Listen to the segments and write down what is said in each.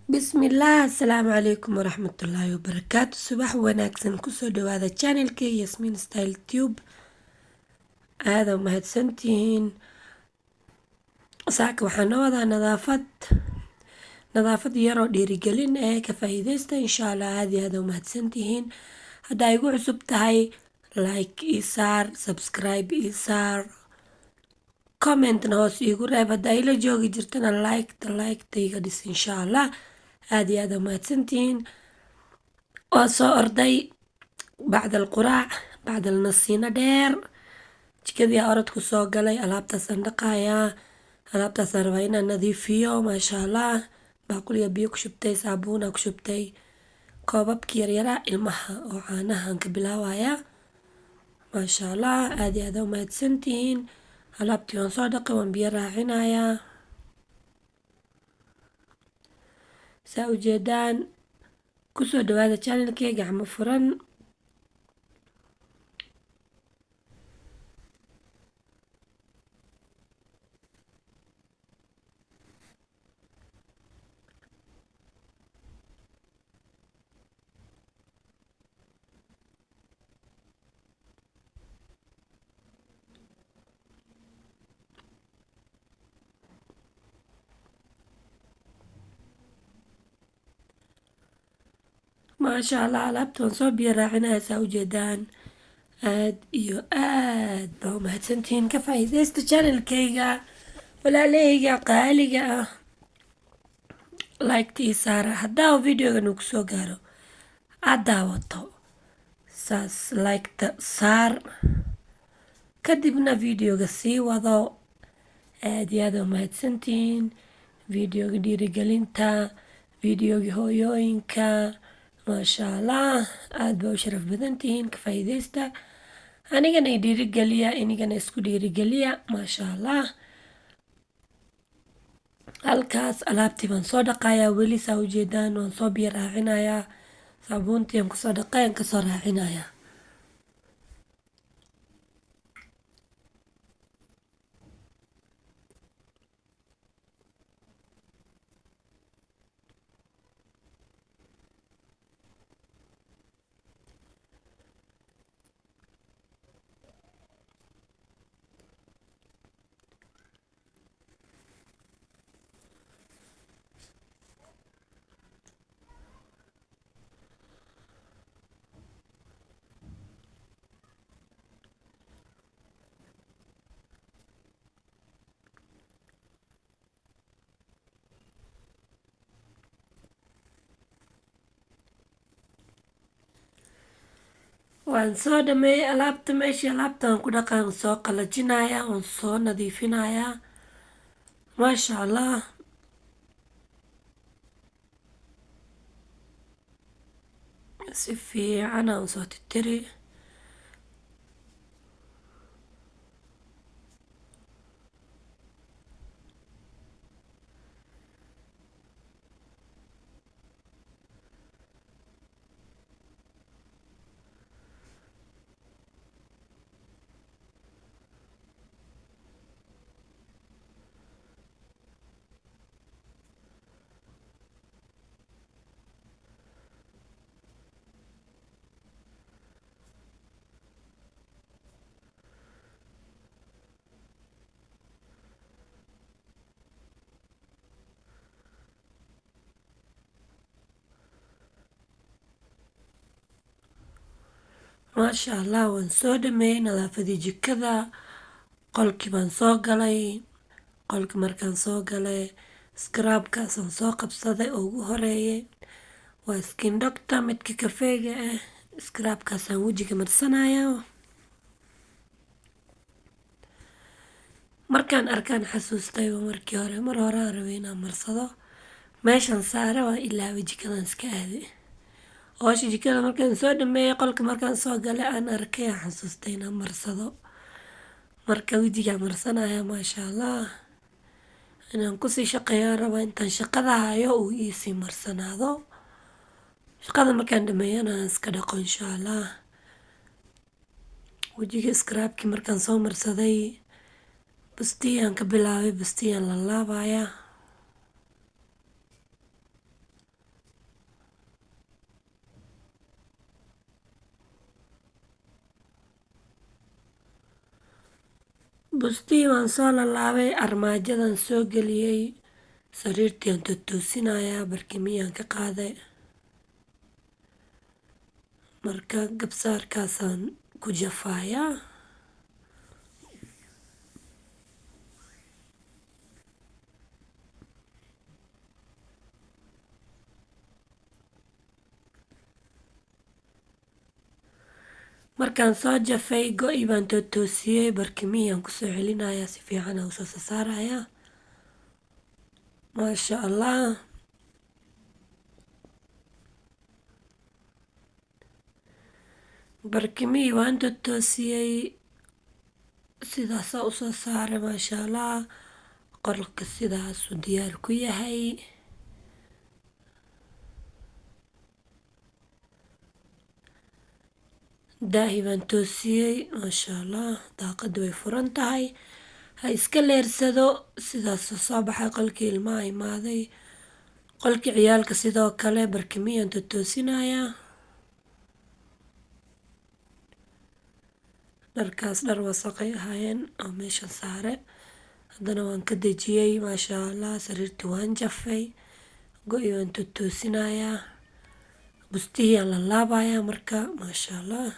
بسم الله السلام عليكم ورحمة الله وبركاته. صباح wanaagsan kusoo dhawaada channelka Yasmin Style Tube. aada umahadsantihiin. saaka waxaan noo wadaa nadaafad yaroo dhiirigelin ka faa'iideysta insha Allah. aada umahadsantihiin. haddaa igu cusub tahay like ii saar, subscribe ii saar, commentna hoos iigu reeb. haddaa ila joogi jirtana like iga dhis insha Allah. aada umahadsantihiin. waa soo orday bacda alquraac, bacda alnasiino dheer, jikadii orodku soo galay. alaabtaasaan dhaqayaa, alaabtaasaan rabaa inaan nadiifiyo. maasha Allah. baaquliga biyo ku shubtay, saabuuna ku shubtay, koobabkii yaryaraa ilmaha oo caanahaan ka bilaabayaa. maasha Allah. aada umahadsantihiin. alaabtii waan soo dhaqay, waan biyo raacinayaa. saa ujeedaan kusoo dhawaada channelkee gacmo furan. maasha Allah. alaabta waan soo biyo raacinaya. saa ujeedaan aad iyo aad baa umahadsantihiin. ka faa'iideysta channelkayga walaalahayga qaaliga ah. like ii saara haddaa videogan uu kusoo gaaro aad daawato. saas liketa saar, kadibna videoga sii wado. aada umahadsantihiin. videoga dhiirigelinta, videoga hooyooyinka. maasha Allah. aad baa u sharaf badantihiin. ka faa'iideysta. anigana i dhiirigeliya, inigana isku dhiirigeliya. maasha Allah. halkaas alaabtii baan soo dhaqayaa. weli saa ujeedaan waan soo biyo raacinayaa. saabuuntii aan kusoo dhaqay aan kasoo raacinayaa. waan soo dhameeyay alaabta. meeshii alaabtaan ku dhaqaan soo qalajinayaa, waan soo nadiifinayaa. maasha Allah. si fiican aan soo titiri. maasha Allah. waan soo dhameeyay nadaafadii jikada. qolkii baan soo galay. qolki markaan soo galay scrubkaasaan soo qabsaday oo ugu horeeyay. waa skin doctor midka kafeega ah. scrubkaasaan wejiga marsanaya. markaan arkaan xasuustay markii hore mar aan rabay inaan marsado. meeshan saare waa ilaaway, jikadan iska aaday. hoosha jikada markaan soo dhameeyay, qolka markaan soo galay aan arkay, aan xasuustay inaan marsado. marka wejigaa marsanaya. maasha Allah. inaan kusii shaqeeyaan rabaa. intaan shaqada hayo uu iisii marsanaado. shaqada markaan dhameeyana aan iska dhaqo insha Allah. wejiga scrubkii markaan soo marsaday, bustiyaan ka bilaabay. bustiyaan la laabayaa. bustii waan soo lalaabay, armaajadan soo geliyey, sariirtiiaan totoosinayaa, barkimiyaan ka qaaday, marka gabsaarkaasaan ku jafaayaa. markaan soo jafay go-i baan totoosiyey, barkimiyaan kusoo celinayaa, si fiican aan usoo saarayaa. maasha allah. barkimihii waan totoosiyey, sidaasaa usoo saaray. maasha allah, qolka sidaasuu diyaar ku yahay. daahi baan toosiyey, maasha allah, daaqada way furan tahay, ha iska leersado. sidaasoo soo baxay, qolkii ilmaha imaaday, qolkii ciyaalka sidoo kale. barkimiyaan totoosinayaa. dharkaas dhar wasaqay ahaayeen oo meesha saare, haddana waan ka dejiyey. maasha allah, sariirtii waan jafay, go-i waan totoosinayaa, bustihii aan la laabayaa marka. maasha allah.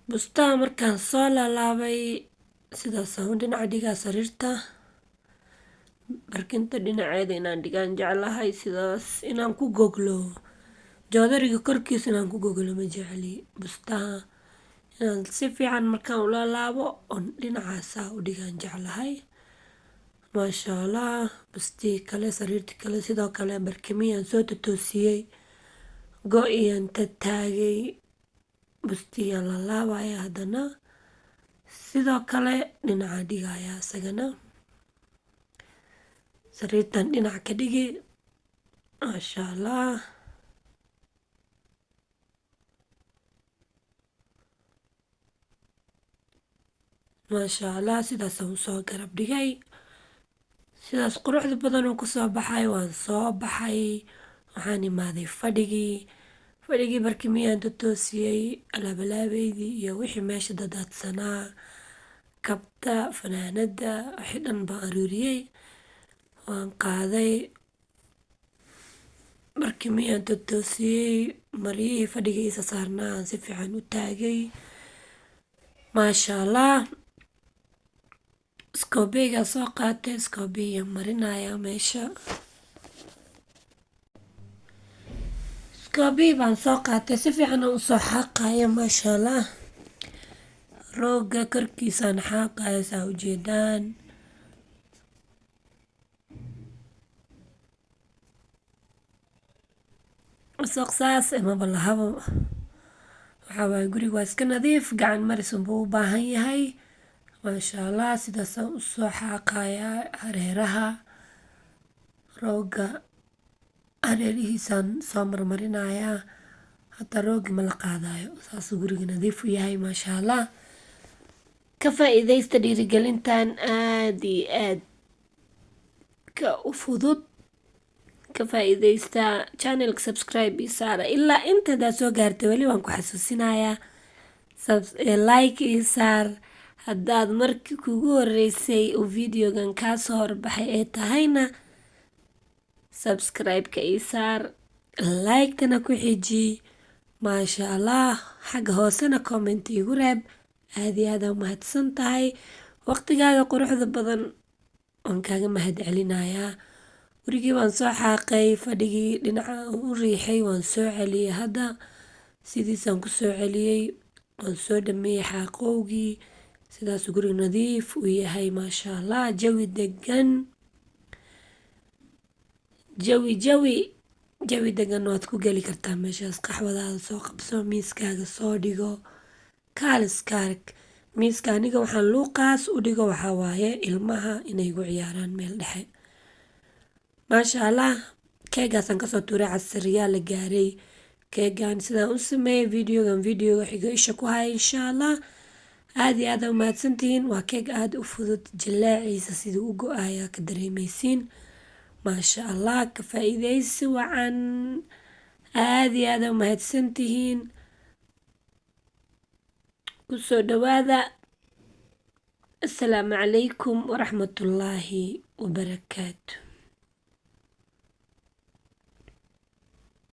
bustaha markaan soo lalaabay, sidaasaan u dhinaca dhigaa sariirta. barkinta dhinaceeda inaan dhigaan jeclahay, sidaas inaan ku goglo, joodariga korkiisa inaan ku goglo ma jecli. bustaha inaan si fiican markaan ula laabo oon dhinacaasaa u dhigaan jeclahay. maasha allah. bustii kale, sariirtii kale sidoo kale, barkimiyaan soo totoosiyey, go-iyaan taagay, bustiyaan la laabaya, haddana sidoo kale dhinaca dhigaya isagana. sariirtan dhinac ka dhigi. maasha allah. maasha allah, sidaasaan usoo garab dhigay, sidaas quruxda badan oo kusoo baxay. waan soo baxay, waxaan imaaday fadhigii barkimiyaan totoosiyey, alaabalaabeydii iyo wixii meesha dadaadsanaa, kabta, fanaanada, wixii dhan baan aruuriyey, waan qaaday. barkimiyaan totoosiyey, maryihii fadhigiisa saarnaa aan si fiican u taagay. maasha allah. iskoobeygaa soo qaatay, iskoobeygaan marinayaa meesha. iskoobiyi baan soo qaatay, si fiican aan usoo xaaqaya. maasha allah, rooga korkiisaan xaaqaya, saa ujeedaan. wasaq saas maba lahabo, waxaa waaye guriga waa iska nadiif, gacan maris unbuu u baahan yahay. maasha allah, sidaasaan usoo xaaqayaa hareeraha, rooga hareerihiisaan soo marmarinayaa, hataa roogi ma la qaadayo, saasuu guriga nadiif u yahay. maasha allah. ka faa-iideysta dhiirigelintan aada iyo aad ka u fudud. ka faa-iideysta channelka, subscribe ii saara. ilaa intadaa soo gaartay weli waan ku xasuusinayaa, like ii saar. haddaad markii kugu horeysay uu videogan kaasoo horbaxay ee tahayna, subscribe-ka ii saar, like-tana ku xiji. maasha allah. xagga hoosena comment iigu reeb. aada iyo aad aa umahadsan tahay, waqtigaaga quruxda badan waan kaaga mahad celinayaa. gurigii waan soo xaaqay, fadhigii dhinaca u riixay waan soo celiyey, hadda sidiisaan ku soo celiyey, waan soo dhameeyey xaaqowgii. sidaasuu guriga nadiif u yahay. maasha allah. jawi degan, jawi degan waad ku geli kartaa meeshaas. qaxwadaada soo qabso, miiskaaga soo dhigo, kaaliskaarg. miiska aniga waxaan luuqaas u dhigo waxaa waaye ilmaha inay gu ciyaaraan meel dhexe. maasha allah. keegaasaan kasoo tuuray, casariyaa la gaaray. keegaan sidaan u sameeyey, videoga xigo isha ku haya insha allah. aada iyo aad aa umahadsantihiin. waa keeg aada u fudud, jilaaciisa siduu u go-aya ka dareemeysiin. ما شاء الله كفايدaysi wacan aad iyo aad u mahadsantihiin kusoo dhawaada assalaamu calaykum waraxmatullaahi wabarakaatu